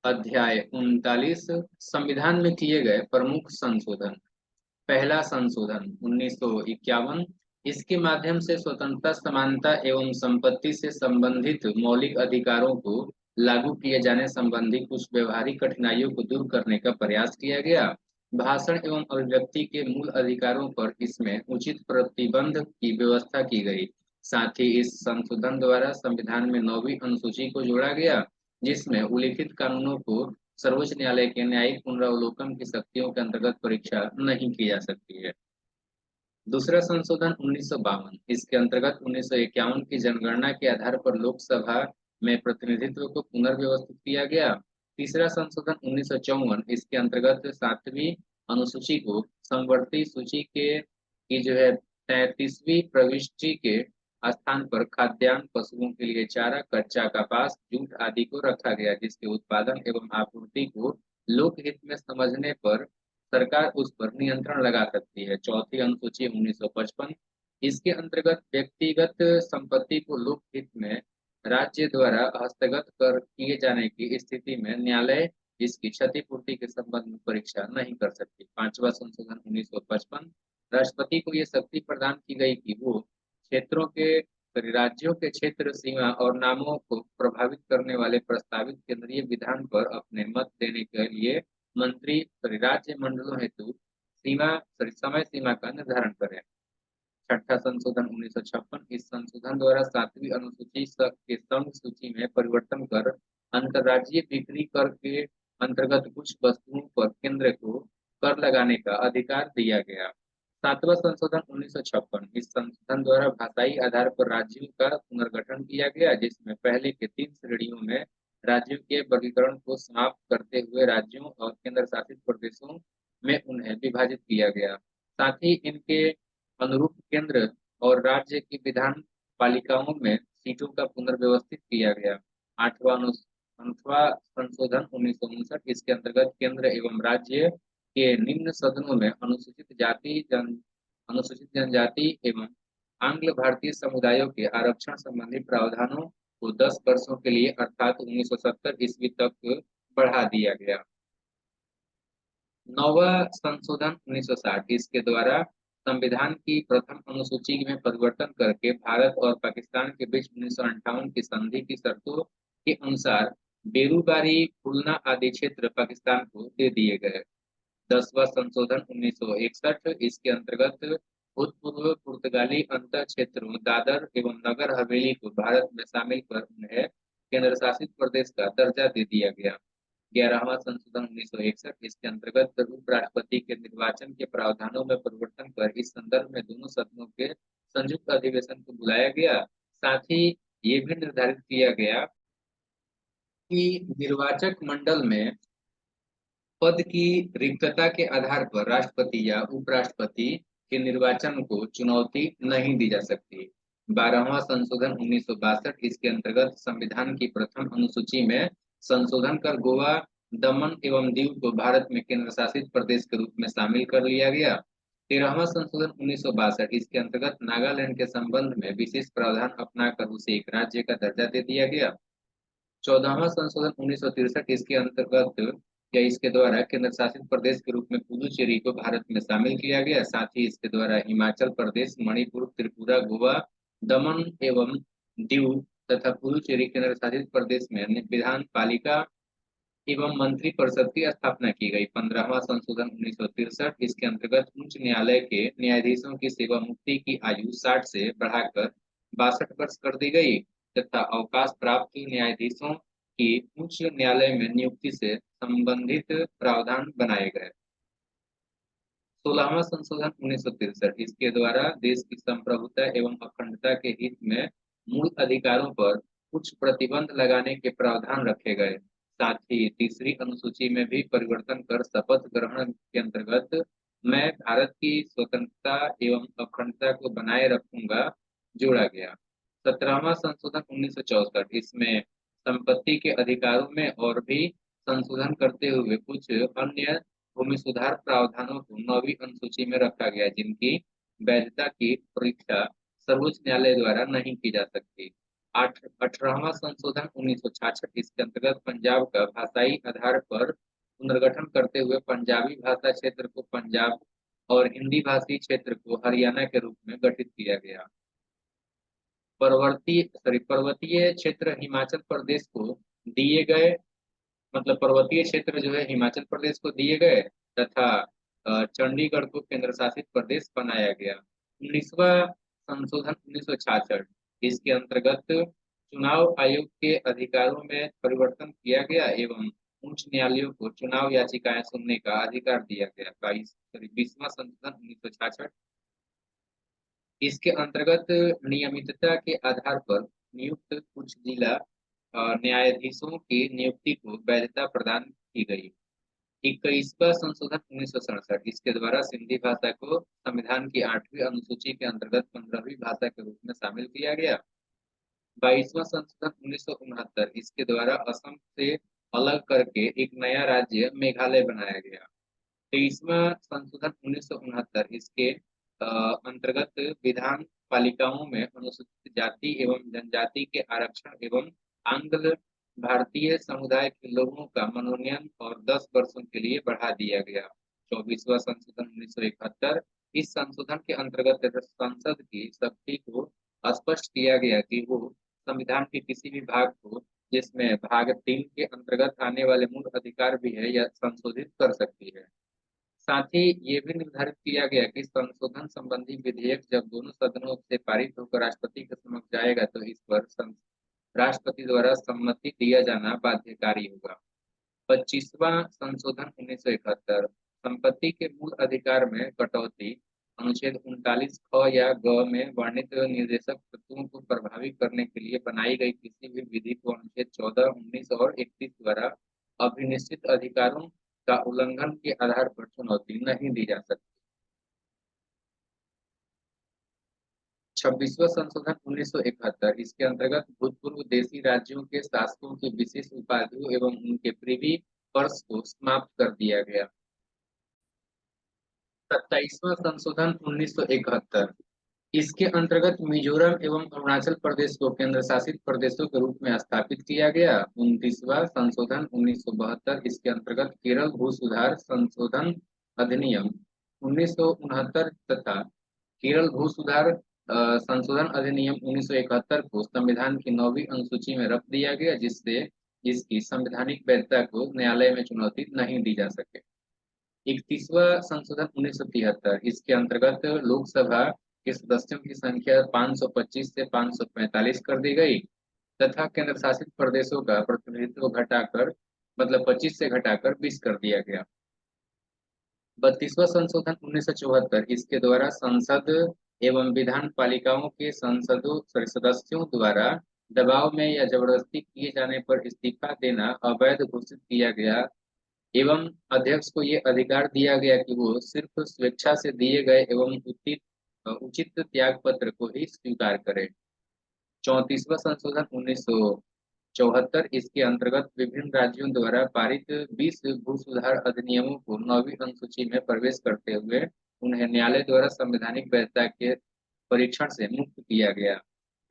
अध्याय 39 संविधान में किए गए प्रमुख संशोधन। पहला संशोधन 1951। इसके माध्यम से स्वतंत्रता, समानता एवं संपत्ति से संबंधित मौलिक अधिकारों को लागू किए जाने संबंधी कुछ व्यवहारिक कठिनाइयों को दूर करने का प्रयास किया गया। भाषण एवं अभिव्यक्ति के मूल अधिकारों पर इसमें उचित प्रतिबंध की व्यवस्था की गई। साथ ही इस संशोधन द्वारा संविधान में 9वीं अनुसूची को जोड़ा गया, जिसमें उल्लिखित कानूनों को सर्वोच्च न्यायालय के न्यायिक पुनरावलोकन की शक्तियों के अंतर्गत परीक्षा नहीं की जा सकती है। दूसरा संशोधन 1952। इसके अंतर्गत 1951 की जनगणना के आधार पर लोकसभा में प्रतिनिधित्व को पुनर्व्यवस्थित किया गया। तीसरा संशोधन 1954। इसके अंतर्गत 7वीं अनुसूची को समवर्ती सूची के की जो है 33वीं प्रविष्टि के स्थान पर खाद्यान्न, पशुओं के लिए चारा, कच्चा कपास, जूट आदि को रखा गया, जिसके उत्पादन एवं आपूर्ति को लोकहित में समझने पर सरकार उस पर नियंत्रण लगा सकती है। चौथी अनुसूची 1955। इसके अंतर्गत व्यक्तिगत संपत्ति को लोकहित में राज्य द्वारा हस्तगत कर किए जाने की स्थिति में न्यायालय इसकी क्षतिपूर्ति के संबंध में परीक्षा नहीं कर सकती। पांचवा संशोधन 1955। राष्ट्रपति को यह शक्ति प्रदान की गई कि वो क्षेत्रों के राज्यों के क्षेत्र सीमा और नामों को प्रभावित करने वाले प्रस्तावित केंद्रीय विधान पर अपने मत देने के लिए मंत्री राज्य मंडलों हेतु समय सीमा का निर्धारण करें। छठा संशोधन 1956। इस संशोधन द्वारा 7वीं अनुसूची के संघ सूची में परिवर्तन कर अंतर्राज्यीय बिक्री कर के अंतर्गत कुछ वस्तुओं पर केंद्र को कर लगाने का अधिकार दिया गया। सातवां संशोधन 1956। इस संशोधन द्वारा भाषाई आधार पर राज्यों का पुनर्गठन किया गया, जिसमें पहले के 3 श्रेणियों में राज्यों के वर्गीकरण को समाप्त करते हुए राज्यों और केंद्र शासित प्रदेशों में उन्हें विभाजित किया गया। साथ ही इनके अनुरूप केंद्र और राज्य की विधान पालिकाओं में सीटों का पुनर्व्यवस्थित किया गया। आठवां संशोधन 1959। इसके अंतर्गत केंद्र एवं राज्य के निम्न सदनों में अनुसूचित जनजाति एवं आंग्ल भारतीय समुदायों के आरक्षण संबंधी प्रावधानों को 10 वर्षों के लिए अर्थात 1970 ईस्वी तक बढ़ा दिया गया। नौवा संशोधन 1960। इसके द्वारा संविधान की प्रथम अनुसूची में परिवर्तन करके भारत और पाकिस्तान के बीच 1958 की संधि की शर्तों के अनुसार बेरूबारी, खुलना आदि क्षेत्र पाकिस्तान को दे दिए गए। 10वां संशोधन 1961। इसके अंतर्गत भूतपूर्व पुर्तगाली अंतर क्षेत्रों दादर एवं नगर हवेली को भारत में शामिल कर उन्हें केंद्र शासित प्रदेश का दर्जा दे दिया गया। 11वां संशोधन 1961। इसके अंतर्गत उपराष्ट्रपति के निर्वाचन के प्रावधानों में परिवर्तन कर इस संदर्भ में दोनों सदनों के संयुक्त अधिवेशन को बुलाया गया। साथ ही ये भी निर्धारित किया गया कि निर्वाचक मंडल में पद की रिक्तता के आधार पर राष्ट्रपति या उपराष्ट्रपति के निर्वाचन को चुनौती नहीं दी जा सकती। 12वां संशोधन 1962। इसके अंतर्गत संविधान की प्रथम अनुसूची में संशोधन कर गोवा, दमन एवं दीव को भारत में केंद्र शासित प्रदेश के रूप में शामिल कर लिया गया। 13वां संशोधन 1962। इसके अंतर्गत नागालैंड के संबंध में विशेष प्रावधान अपनाकर उसे एक राज्य का दर्जा दे दिया गया। 14वां संशोधन 1963। इसके अंतर्गत या इसके द्वारा केंद्र शासित प्रदेश के रूप में पुदुचेरी को भारत में शामिल किया गया। साथ ही इसके द्वारा हिमाचल प्रदेश, मणिपुर, त्रिपुरा, गोवा, दमन एवं दीव तथा पुदुचेरी केंद्र शासित प्रदेश में विधान पालिका एवं मंत्री परिषद की स्थापना की गई। 15वां संशोधन 1963। इसके अंतर्गत उच्च न्यायालय के न्यायाधीशों की सेवा मुक्ति की आयु 60 से बढ़ाकर 62 वर्ष कर दी गई तथा अवकाश प्राप्त न्यायाधीशों की उच्च न्यायालय में नियुक्ति से संबंधित प्रावधान बनाए गए। 16वां संशोधन 1963। इसके द्वारा देश की संप्रभुता एवं अखंडता के हित में मूल अधिकारों पर कुछ प्रतिबंध लगाने के प्रावधान रखे गए। साथ ही तीसरी अनुसूची में भी परिवर्तन कर शपथ ग्रहण के अंतर्गत मैं भारत की स्वतंत्रता एवं अखंडता को बनाए रखूंगा जोड़ा गया। 17वां संशोधन 1964। इसमें संपत्ति के अधिकारों में और भी संशोधन करते हुए कुछ अन्य भूमि सुधार प्रावधानों को 9वीं अनुसूची में रखा गया, जिनकी वैधता की परीक्षा सर्वोच्च न्यायालय द्वारा नहीं की जा सकती। 18वां संशोधन 1966, इसके अंतर्गत पंजाब का भाषाई आधार पर पुनर्गठन करते हुए पंजाबी भाषा क्षेत्र को पंजाब और हिंदी भाषी क्षेत्र को हरियाणा के रूप में गठित किया गया। पर्वतीय क्षेत्र हिमाचल प्रदेश को दिए गए, मतलब पर्वतीय क्षेत्र जो है हिमाचल प्रदेश को दिए गए तथा चंडीगढ़ को केंद्र शासित प्रदेश बनाया गया। 19वां संशोधन 1966, इसके अंतर्गत चुनाव आयोग के अधिकारों में परिवर्तन किया गया एवं उच्च न्यायालयों को चुनाव याचिकाएं सुनने का अधिकार दिया गया। 20वां संशोधन 1966, इसके अंतर्गत नियमितता के आधार पर नियुक्त कुछ जिला न्यायाधीशों की नियुक्ति को वैधता प्रदान की गई। 21वां संशोधन 1967, इसके द्वारा सिंधी भाषा को संविधान की 8वीं अनुसूची के अंतर्गत 15वीं भाषा के रूप में शामिल किया गया। 22वां संशोधन 1969, इसके द्वारा असम से अलग करके एक नया राज्य मेघालय बनाया गया। 23वां संशोधन 1969, इसके अंतर्गत विधान पालिकाओं में अनुसूचित जाति एवं जनजाति के आरक्षण एवं आंग्ल भारतीय समुदाय के लोगों का मनोनयन और 10 वर्षों के लिए बढ़ा दिया गया। 24वां संशोधन 1971, इस संशोधन के अंतर्गत संसद की शक्ति को स्पष्ट किया गया कि वो संविधान के किसी भी भाग को, जिसमें भाग 3 के अंतर्गत आने वाले मूल अधिकार भी है, या संशोधित कर सकती है। साथ ही ये भी निर्धारित किया गया कि संशोधन संबंधी विधेयक जब दोनों सदनों से पारित होकर राष्ट्रपति के समक्ष जाएगा तो इस पर राष्ट्रपति द्वारा सम्मति दिया जाना बाध्यकारी होगा। 25वां संशोधन 1971, संपत्ति के मूल अधिकार में कटौती अनुच्छेद 39 ख या ग में वर्णित निर्देशक तत्वों को प्रभावी करने के लिए बनाई गई किसी भी विधि को अनुच्छेद 14, 19 और 31 द्वारा अभिनिश्चित अधिकारों का उल्लंघन के आधार पर चुनौती नहीं दी जा सकती। 26वां संशोधन 1971, इसके अंतर्गत भूतपूर्व देशी राज्यों के शासकों की विशेष उपाधियों एवं उनके प्रिवी पर्स को समाप्त कर दिया गया। 27वां संशोधन 1971, इसके अंतर्गत मिजोरम एवं अरुणाचल प्रदेश को केंद्र शासित प्रदेशों के रूप में स्थापित किया गया। 29वां संशोधन 1972, इसके अंतर्गत केरल भू सुधार संशोधन अधिनियम 1969 तथा केरल भू सुधार संशोधन अधिनियम 1971 को संविधान की 9वीं अनुसूची में रख दिया गया, जिससे इसकी संवैधानिक वैधता को न्यायालय में चुनौती नहीं दी जा सके। 31वां संशोधन 1973, इसके अंतर्गत लोकसभा के सदस्यों की संख्या 525 से 545 कर दी गई तथा केंद्र शासित प्रदेशों का प्रतिनिधित्व घटाकर, मतलब 25 से घटाकर 20 कर दिया गया। 32वां संशोधन 1974, इसके द्वारा संसद एवं विधान पालिकाओं के सदस्यों द्वारा दबाव में या जबरदस्ती किए जाने पर इस्तीफा देना अवैध घोषित किया गया एवं अध्यक्ष को ये अधिकार दिया गया कि वो सिर्फ स्वेच्छा से दिए गए एवं उचित त्याग पत्र को ही स्वीकार करे। 34वां संशोधन 1974, इसके अंतर्गत विभिन्न राज्यों द्वारा पारित 20 भू सुधार अधिनियमों को 9वीं अनुसूची में प्रवेश करते हुए उन्हें न्यायालय द्वारा संवैधानिक वैधता के परीक्षण से मुक्त किया गया।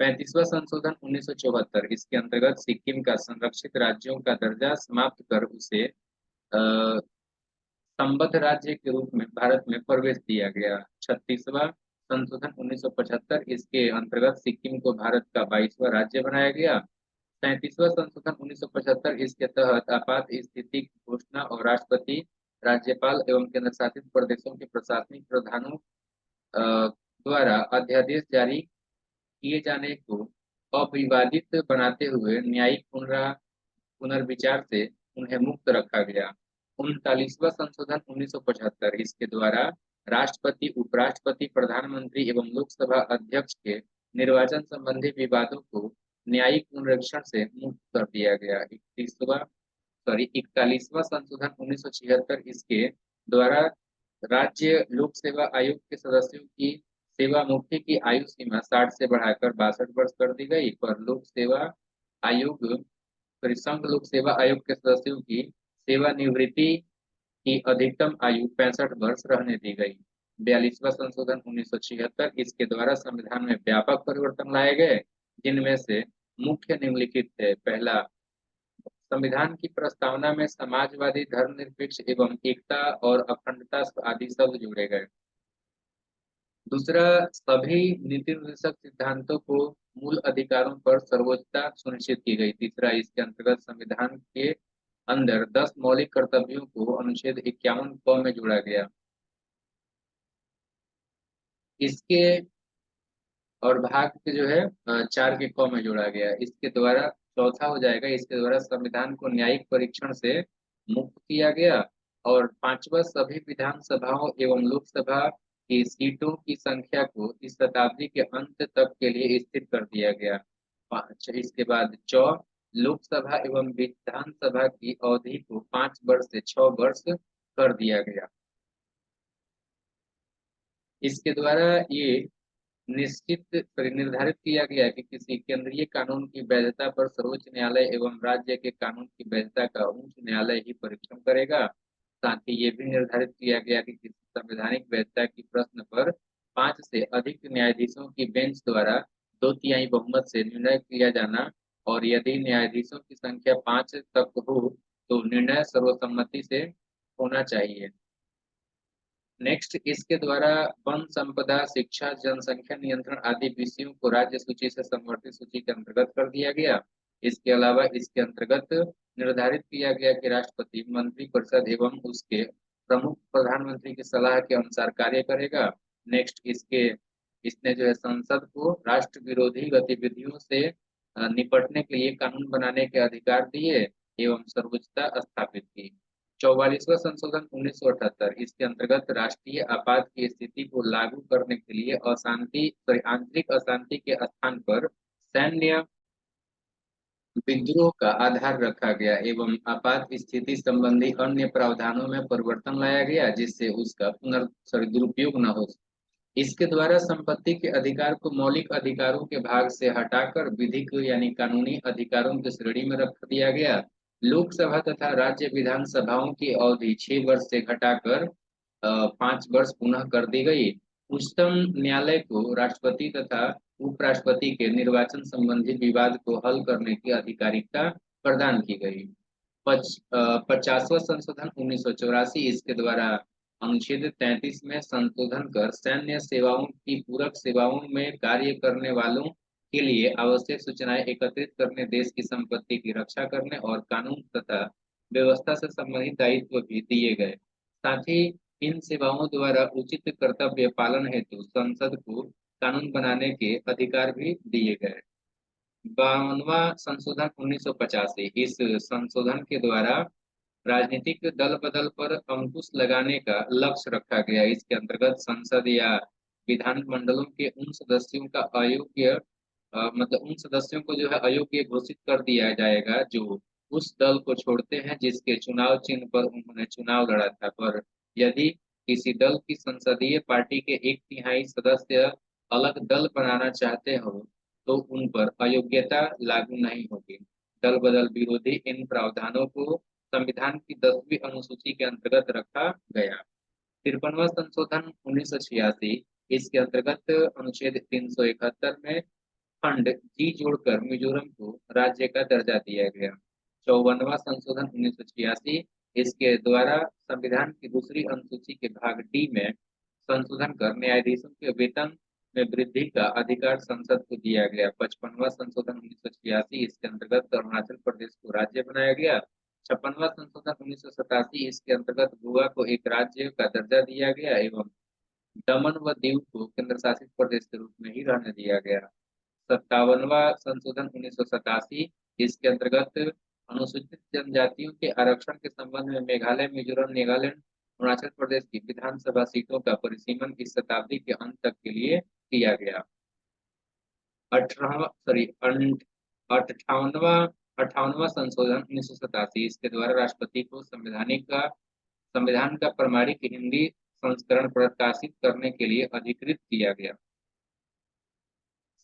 35वां संशोधन 1974, इसके अंतर्गत सिक्किम का संरक्षित राज्यों का दर्जा समाप्त कर उसे संबद्ध राज्य के रूप में भारत में प्रवेश दिया गया। 36वां संशोधन 1975, इसके अंतर्गत सिक्किम को भारत का 22वां राज्य बनाया गया। 37वां संशोधन 1975, इसके तहत आपात स्थिति की घोषणा और राष्ट्रपति, राज्यपाल एवं केंद्र शासित प्रदेशों के प्रशासनिक प्रधानों द्वारा अध्यादेश जारी किए जाने को अविवादित बनाते हुए न्यायिक पुनर्विचार से उन्हें मुक्त रखा गया। 39वां संशोधन 1975, इसके द्वारा राष्ट्रपति, उपराष्ट्रपति, प्रधानमंत्री एवं लोकसभा अध्यक्ष के निर्वाचन संबंधी विवादों को न्यायिक पुनरीक्षण से मुक्त कर दिया गया। 41वां संशोधन 1976, इसके द्वारा राज्य लोक सेवा आयोग के सदस्यों की सेवा मुक्ति की आयु सीमा 60 से बढ़ाकर 62 वर्ष कर दी गई, पर संघ लोक सेवा आयोग के सदस्यों की सेवानिवृत्ति की अधिकतम आयु 65 वर्ष रहने दी गई। 42वां संशोधन 1976, इसके द्वारा संविधान में व्यापक परिवर्तन लाए गए, जिनमें से मुख्य निम्नलिखित है। पहला, संविधान की प्रस्तावना में समाजवादी, धर्मनिरपेक्ष एवं एकता और अखंडता आदि शब्द जोड़े गए। दूसरा, सभी नीति निर्देशक सिद्धांतों को मूल अधिकारों पर सर्वोच्चता सुनिश्चित की गई। तीसरा, इसके अंतर्गत संविधान के अंदर 10 मौलिक कर्तव्यों को अनुच्छेद 51 क में जोड़ा गया। इसके और भाग के जो है 4 के क में जोड़ा गया। इसके द्वारा चौथा हो जाएगा, इसके द्वारा संविधान को न्यायिक परीक्षण से मुक्त किया गया। और पांचवा, सभी विधानसभाओं एवं लोकसभा की सीटों की संख्या को इस शताब्दी के अंत तक के लिए स्थिर कर दिया गया। इसके बाद लोकसभा एवं विधानसभा की अवधि को 5 वर्ष से 6 वर्ष कर दिया गया। इसके द्वारा ये निर्धारित किया गया कि किसी केंद्रीय कानून की वैधता पर सर्वोच्च न्यायालय एवं राज्य के कानून की वैधता का उच्च न्यायालय ही परीक्षण करेगा। साथ ही ये भी निर्धारित किया गया कि किसी संवैधानिक वैधता की प्रश्न पर 5 से अधिक न्यायाधीशों की बेंच द्वारा 2/3 बहुमत से निर्णय किया जाना, और यदि न्यायाधीशों की संख्या 5 तक हो तो निर्णय सर्वसम्मति से होना चाहिए। नेक्स्ट, इसके द्वारा वन संपदा, शिक्षा, जनसंख्या नियंत्रण आदि विषयों को राज्य सूची से समवर्ती सूची के अंतर्गत कर दिया गया। इसके अलावा इसके अंतर्गत निर्धारित किया गया कि राष्ट्रपति मंत्रिपरिषद एवं उसके प्रमुख प्रधानमंत्री की सलाह के अनुसार कार्य करेगा। नेक्स्ट, इसने जो है संसद को राष्ट्र विरोधी गतिविधियों से निपटने के लिए कानून बनाने के अधिकार दिए एवं सर्वोच्चता स्थापित की। 44वां संशोधन 1978, इसके अंतर्गत राष्ट्रीय आपात की स्थिति को लागू करने के लिए आंतरिक अशांति के स्थान पर सैन्य विद्रोह का आधार रखा गया एवं आपात स्थिति संबंधी अन्य प्रावधानों में परिवर्तन लाया गया, जिससे उसका दुरुपयोग न हो। इसके द्वारा संपत्ति के अधिकार को मौलिक अधिकारों के भाग से हटाकर विधिक यानी कानूनी अधिकारों की श्रेणी में रख दिया गया। लोकसभा तथा राज्य विधानसभाओं की अवधि 6 वर्ष से घटाकर 5 वर्ष पुनः कर दी गई। उच्चतम न्यायालय को राष्ट्रपति तथा उपराष्ट्रपति के निर्वाचन संबंधी विवाद को हल करने की अधिकारिता प्रदान की गई। 50वां संशोधन 1984, इसके द्वारा अनुच्छेद 33 में संशोधन कर सैन्य सेवाओं की पूरक सेवाओं में कार्य करने वालों के लिए आवश्यक सूचनाएं एकत्रित करने, देश की संपत्ति की रक्षा करने और कानून तथा व्यवस्था से संबंधित दायित्व भी दिए गए। साथ ही इन सेवाओं द्वारा उचित कर्तव्य पालन हेतु संसद को कानून बनाने के अधिकार भी दिए गए। 52वां संशोधन 1985, इस संशोधन के द्वारा राजनीतिक दल बदल पर अंकुश लगाने का लक्ष्य रखा गया। इसके अंतर्गत संसद या विधान मंडलों के उन सदस्यों का अयोग्य मतलब उन सदस्यों को जो है अयोग्य घोषित कर दिया जाएगा जो उस दल को छोड़ते हैं जिसके चुनाव चिन्ह पर उन्होंने चुनाव लड़ा था। पर यदि किसी दल की संसदीय पार्टी के 1/3 सदस्य अलग दल बनाना चाहते हो तो उन पर अयोग्यता लागू नहीं होगी। दल बदल विरोधी इन प्रावधानों को संविधान की 10वीं अनुसूची के अंतर्गत रखा गया। 53वां संशोधन 1986, इसके अंतर्गत अनुच्छेद 371 में खंड जी जोड़कर मिजोरम को राज्य का दर्जा दिया गया। 54वां संशोधन 1986, इसके द्वारा संविधान की दूसरी अनुसूची के भाग डी में संशोधन कर न्यायाधीशों के वेतन में वृद्धि का अधिकार संसद को दिया गया। 55वां संशोधन 1986, इसके अंतर्गत अरुणाचल प्रदेश को राज्य बनाया गया। 56वां संशोधन 1987, इसके अंतर्गत गोवा को एक राज्य का दर्जा दिया गया एवं दमन व दीव को केंद्र शासित प्रदेश के रूप में ही रहने दिया गया। 57वां संशोधन 1987, इसके अंतर्गत अनुसूचित जनजातियों के आरक्षण के संबंध में मेघालय, मिजोरम, नागालैंड, अरुणाचल प्रदेश की विधानसभा सीटों का परिसीमन इस शताब्दी के अंत तक के लिए किया गया। 58वां संशोधन 1987, इसके द्वारा राष्ट्रपति को संविधान का प्रमाणिक हिंदी संस्करण प्रकाशित करने के लिए अधिकृत किया गया।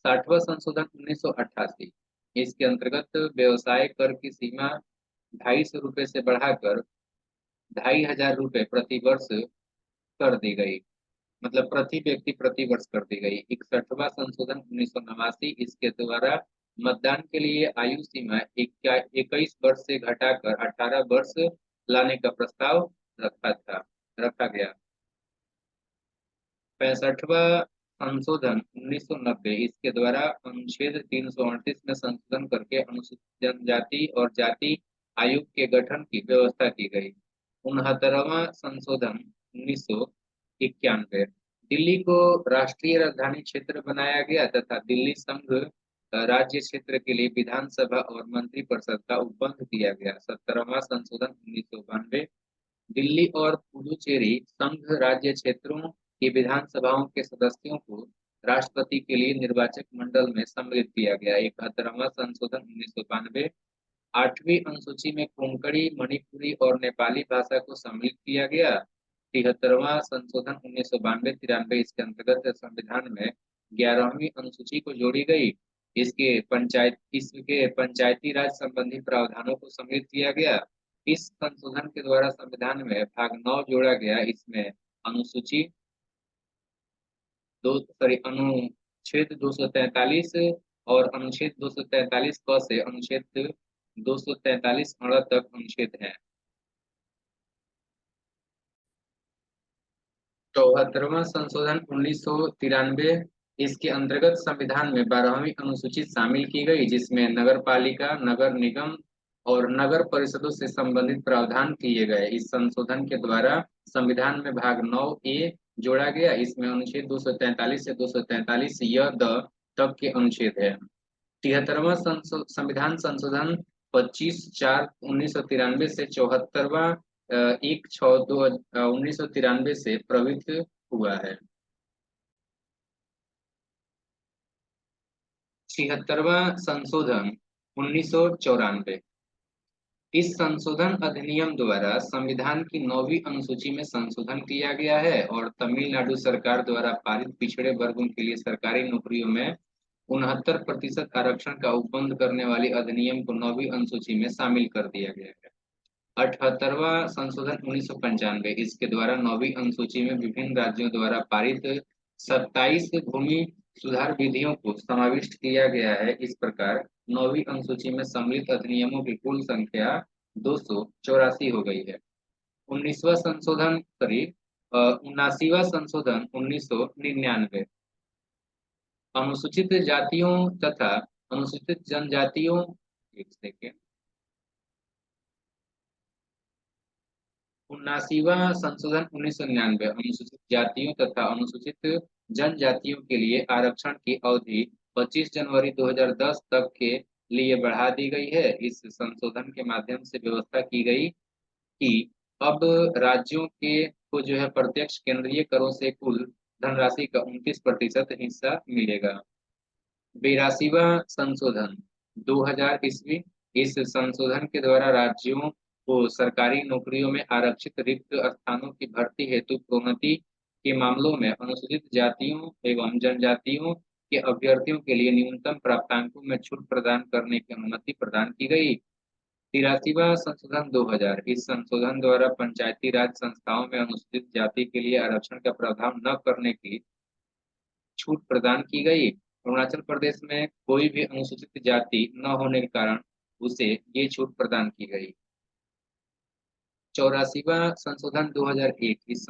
60वां संशोधन 1988, इसके अंतर्गत व्यवसाय कर की सीमा 250 से बढ़ाकर 2500 प्रति वर्ष कर दी गई, मतलब प्रति व्यक्ति प्रति वर्ष कर दी गई। 61वां संशोधन 1989, इसके द्वारा मतदान के लिए आयु सीमा 21 वर्ष से घटाकर 18 वर्ष लाने का प्रस्ताव रखा गया। 65वां संशोधन 1990, इसके द्वारा अनुच्छेद 338 में संशोधन करके अनुसूचित जनजाति और जाति आयोग के गठन की व्यवस्था की गई। 69वां संशोधन 1991, दिल्ली को राष्ट्रीय राजधानी क्षेत्र बनाया गया तथा दिल्ली संघ राज्य क्षेत्र के लिए विधानसभा और मंत्रिपरिषद का उपबंध किया गया। 70वां संशोधन 1992, दिल्ली और पुडुचेरी संघ राज्य क्षेत्रों की विधानसभाओं के सदस्यों को राष्ट्रपति के लिए निर्वाचक मंडल में सम्मिलित किया गया। 71वां संशोधन 1992, 8वीं अनुसूची में कोंकणी, मणिपुरी और नेपाली भाषा को सम्मिलित किया गया। 73वां संशोधन 1992-93, इसके अंतर्गत संविधान में 11वीं अनुसूची को जोड़ी गई। इसके पंचायती राज संबंधी प्रावधानों को सम्मिलित किया गया। इस संशोधन के द्वारा संविधान में भाग 9 जोड़ा गया। इसमें अनुसूची अनुच्छेद 243 और अनुच्छेद 243 क से अनुच्छेद 243 अ तक अनुच्छेद है। 74वां संशोधन 1993, इसके अंतर्गत संविधान में 12वीं अनुसूची शामिल की गई, जिसमें नगर पालिका, नगर निगम और नगर परिषदों से संबंधित प्रावधान किए गए। इस संशोधन के द्वारा संविधान में भाग 9 ए जोड़ा गया। इसमें अनुच्छेद 243 से 243 य द तक के अनुच्छेद है। 73वां संविधान संशोधन 25/4/1993 से 74वां 1/6/1993 से प्रवृत्त हुआ है। 76वां संशोधन 1994, इस संशोधन अधिनियम द्वारा संविधान की 9वीं अनुसूची में संशोधन किया गया है और तमिलनाडु सरकार द्वारा पारित पिछड़े वर्गों के लिए सरकारी नौकरियों में 69% आरक्षण का उपबंध करने वाली अधिनियम को 9वीं अनुसूची में शामिल कर दिया गया है। 78वां संशोधन 1995, इसके द्वारा 9वीं अनुसूची में विभिन्न राज्यों द्वारा पारित 27 भूमि सुधार विधियों को समाविष्ट किया गया है। इस प्रकार 9वीं अनुसूची में सम्मिलित अधिनियमों की कुल संख्या 284 हो गई है। 19वां संशोधन 79वां संशोधन 1999, अनुसूचित जातियों तथा अनुसूचित जनजातियों, एक सेकेंड, 79वां संशोधन 1999, अनुसूचित जातियों तथा अनुसूचित जनजातियों के लिए आरक्षण की अवधि 25 जनवरी 2010 तक के लिए बढ़ा दी गई है। इस संशोधन के माध्यम से व्यवस्था की गई कि अब राज्यों के को जो है प्रत्यक्ष केंद्रीय करों से कुल धनराशि का 29% हिस्सा मिलेगा। 82वां संशोधन 2000 ईस्वी, इस संशोधन के द्वारा राज्यों को सरकारी नौकरियों में आरक्षित रिक्त स्थानों की भर्ती हेतु प्रोन्नति के मामलों में अनुसूचित जातियों एवं जनजातियों के अभ्यर्थियों के लिए न्यूनतम प्राप्तांकों में छूट प्रदान करने की अनुमति प्रदान की गई। 83वां संशोधन 2000, इस संशोधन द्वारा पंचायती राज संस्थाओं में अनुसूचित जाति के लिए आरक्षण का प्रावधान न करने की छूट प्रदान की गई। अरुणाचल प्रदेश में कोई भी अनुसूचित जाति न होने के कारण उसे ये छूट प्रदान की गई। 84वां संशोधन 2001, इस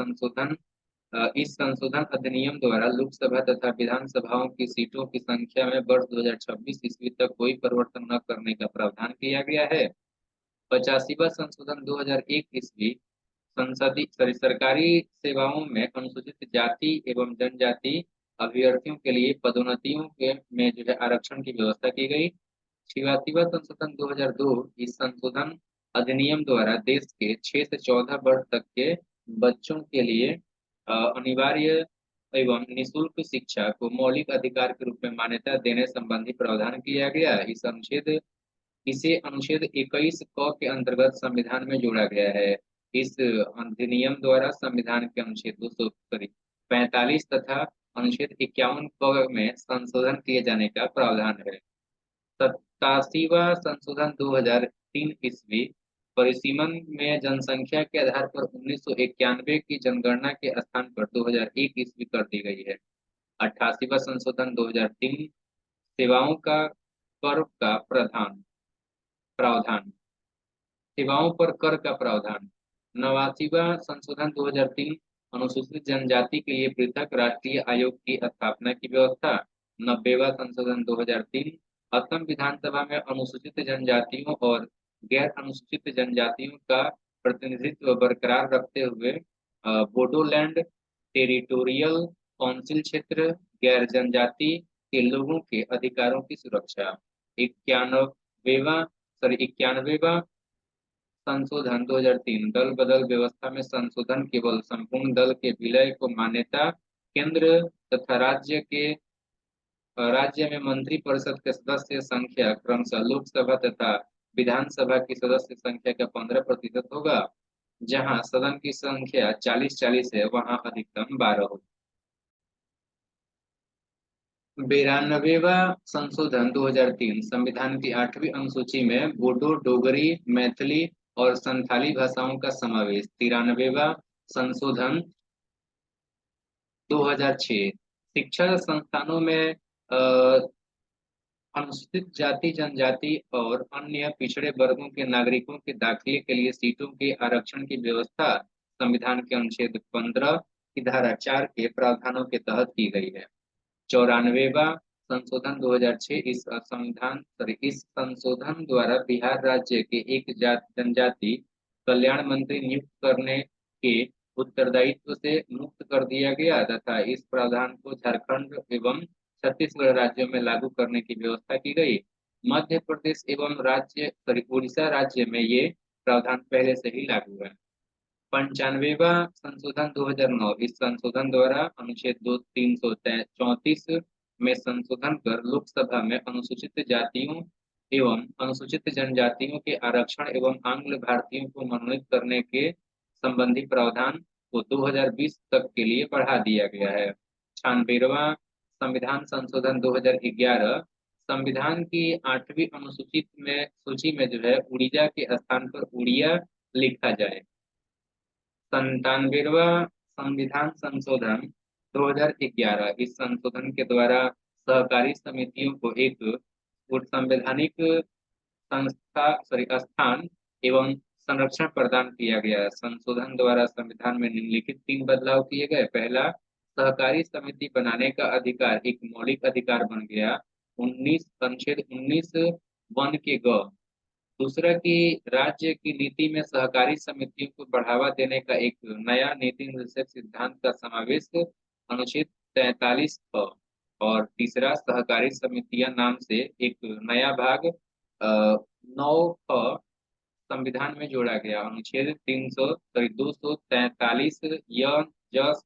संशोधन अधिनियम द्वारा लोकसभा तथा विधानसभाओं की सीटों की संख्या में वर्ष 2026 ईस्वी तक कोई परिवर्तन न करने का प्रावधान किया गया है। 85वां संशोधन 2001 ईस्वी, सरकारी सेवाओं में अनुसूचित जाति एवं जनजाति अभ्यर्थियों के लिए पदोन्नतियों के में जो है आरक्षण की व्यवस्था की गई। 86वां संशोधन 2002, इस संशोधन अधिनियम द्वारा देश के 6 से 14 वर्ष तक के बच्चों के लिए अनिवार्य एवं निःशुल्क शिक्षा को मौलिक अधिकार के रूप में मान्यता देने संबंधी प्रावधान किया गया। इसे अनुच्छेद 21 क के अंतर्गत संविधान में जोड़ा गया है। इस अधिनियम द्वारा संविधान के अनुच्छेद 245 तथा अनुच्छेद 51 क में संशोधन किए जाने का प्रावधान है। 87वां संशोधन 2003 ईस्वी, परिसीमन में जनसंख्या के आधार पर 1991 की जनगणना के स्थान पर 2001 ईस्वी कर दी गई है। 88वां संशोधन 2003, सेवाओं का कर का प्रावधान, सेवाओं पर कर का प्रावधान। 89वां संशोधन 2003 अनुसूचित जनजाति के लिए पृथक राष्ट्रीय आयोग की स्थापना की व्यवस्था। 90वां संशोधन 2003 असम विधानसभा में अनुसूचित जनजातियों और गैर अनुसूचित जनजातियों का प्रतिनिधित्व बरकरार रखते हुए बोडोलैंड टेरिटोरियल काउंसिल क्षेत्र गैर जनजाति के लोगों के अधिकारों की सुरक्षा। 91वां संशोधन 2003 दल बदल व्यवस्था में संशोधन केवल संपूर्ण दल के विलय को मान्यता। केंद्र तथा राज्य में मंत्री परिषद के सदस्य संख्या क्रमशः लोकसभा तथा विधानसभा की सदस्य संख्या का 15% होगा। जहां सदन की संख्या 40-40 है, वहां अधिकतम 12 होगी। 92वां संशोधन 2003 संविधान की 8वीं अनुसूची में बोडो, डोगरी, मैथिली और संथाली भाषाओं का समावेश। 93वां संशोधन 2006 शिक्षा संस्थानों में अनुसूचित जाति जनजाति और अन्य पिछड़े वर्गों के नागरिकों के दाखिले के लिए सीटों के आरक्षण की व्यवस्था संविधान के अनुच्छेद 15 की धारा 4 के प्रावधानों के तहत की गई है। 94वां संशोधन 2006 इस संशोधन द्वारा बिहार राज्य के एक जनजाति कल्याण मंत्री नियुक्त करने के उत्तरदायित्व से मुक्त कर दिया गया तथा इस प्रावधान को झारखंड एवं छत्तीसगढ़ राज्यों में लागू करने की व्यवस्था की गई। मध्य प्रदेश एवं उड़ीसा राज्य में ये प्रावधान पहले से ही लागू है। 95वां संशोधन 2009 इस संशोधन द्वारा अनुच्छेद 334 में संशोधन कर लोकसभा में अनुसूचित जातियों एवं अनुसूचित जनजातियों के आरक्षण एवं आंग्ल भारतीयों को मनोनीत करने के संबंधी प्रावधान को 2020 तक के लिए बढ़ा दिया गया है। 96वां संविधान संशोधन 2011 संविधान की 8वीं अनुसूचित में सूची में जो है उड़ीसा के स्थान पर उड़िया लिखा जाए। 97वां संविधान संशोधन 2011 इस संशोधन के द्वारा सहकारी समितियों को एक संवैधानिक स्थान एवं संरक्षण प्रदान किया गया। संशोधन द्वारा संविधान में निम्नलिखित 3 बदलाव किए गए। पहला, सहकारी समिति बनाने का अधिकार एक मौलिक अधिकार बन गया। अनुच्छेद 19 वन के ग। दूसरा कि राज्य की नीति में सहकारी समितियों को बढ़ावा देने का एक नया नीति निर्देशक सिद्धांत का समावेश अनुच्छेद 43 क। और तीसरा, सहकारी समितियां नाम से एक नया भाग 9 क संविधान में जोड़ा गया। अनुच्छेद 243 य ज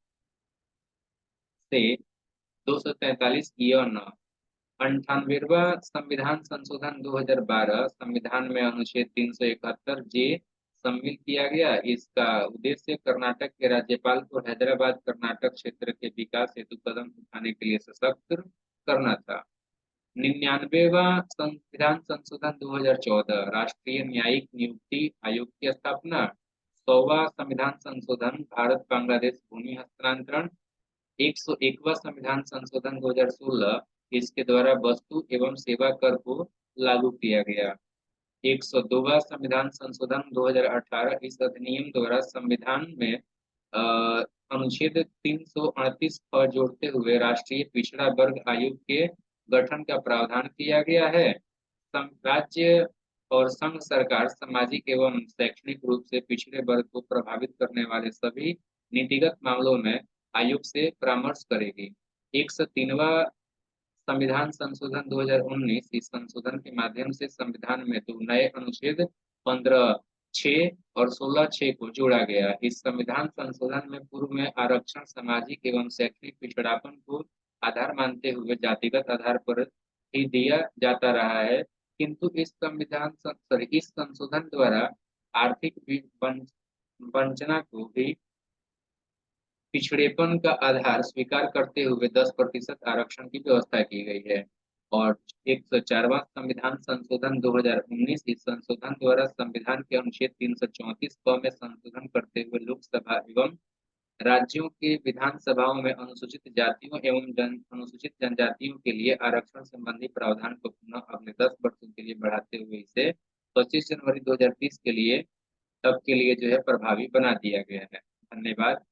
से 243 य न। 98वां संविधान संशोधन 2012 संविधान में अनुच्छेद 371 जे सम्मिलित किया गया। इसका उद्देश्य कर्नाटक के राज्यपाल को हैदराबाद कर्नाटक क्षेत्र के विकास हेतु कदम उठाने के लिए सशक्त करना था। 99वां संविधान संशोधन 2014 राष्ट्रीय न्यायिक नियुक्ति आयोग की स्थापना। 100वां संविधान संशोधन भारत बांग्लादेश भूमि हस्तांतरण। 101वां संविधान संशोधन 2016 इसके द्वारा वस्तु एवं सेवा कर को लागू किया गया। 102वां संविधान संशोधन 2018 इस अधिनियम द्वारा संविधान में अनुच्छेद 338 पर जोड़ते हुए राष्ट्रीय पिछड़ा वर्ग आयोग के गठन का प्रावधान किया गया है। राज्य और संघ सरकार सामाजिक एवं शैक्षणिक रूप से पिछड़े वर्ग को प्रभावित करने वाले सभी नीतिगत मामलों में आयोग से परामर्श करेगी। 103वां संविधान संशोधन 2019 इस संशोधन के माध्यम से संविधान में 2 नए अनुच्छेद 15(6) और 16(6) को जोड़ा गया। इस संविधान संशोधन में पूर्व में आरक्षण सामाजिक एवं शैक्षणिक पिछड़ापन को आधार मानते हुए जातिगत आधार पर ही दिया जाता रहा है, किंतु इस संशोधन द्वारा आर्थिक वंचना को भी पिछड़ेपन का आधार स्वीकार करते हुए 10% आरक्षण की व्यवस्था की गई है। और 104वां संविधान संशोधन 2019 इस संशोधन द्वारा संविधान के अनुच्छेद 334 क में संशोधन करते हुए लोकसभा एवं राज्यों के विधानसभाओं में अनुसूचित जातियों एवं अनुसूचित जनजातियों के लिए आरक्षण संबंधी प्रावधान को पुनः अगले 10 वर्षों के लिए बढ़ाते हुए इसे 25 जनवरी 2030 के लिए तब के लिए जो है प्रभावी बना दिया गया है। धन्यवाद।